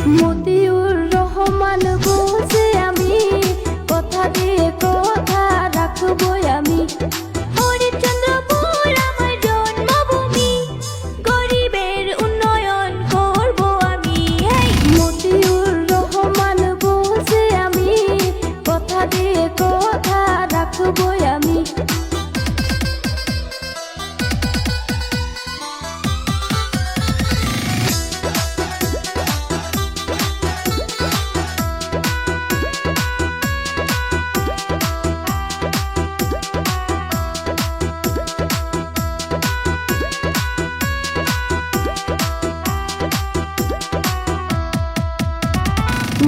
মতিউর রহমান বলছে আমি কথা দিয়ে কথা রাখবো আমি। হরিশ্চন্দ্রপুর আমার জন্মভূমি, গরিবের উন্নয়ন করব আমি। মতিউর রহমান বলছে আমি কথা দিয়ে কথা রাখবো আমি।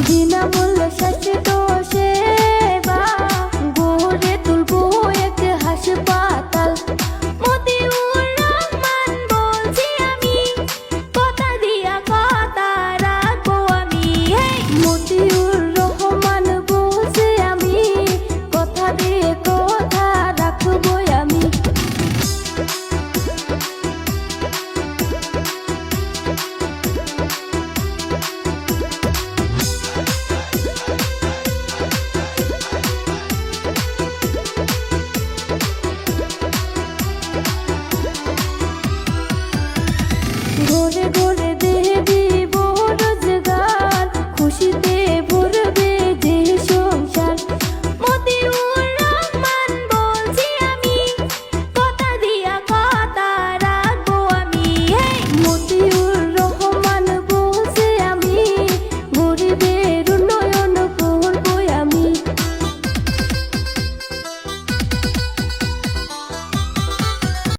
বিনামূল্যে স্বাস্থ্য সেবা গড়ে তুলবো এক হাসপাতাল। মতিউর রহমান বলছি আমি কথা দিয়া কথা রাখবো আমি। মতিউর রহমান বলছি আমি কথা দিয়ে কথা রাখবো আমি। ঘরে ঘরে দিয়ে দিব রোজগার, খুশিতে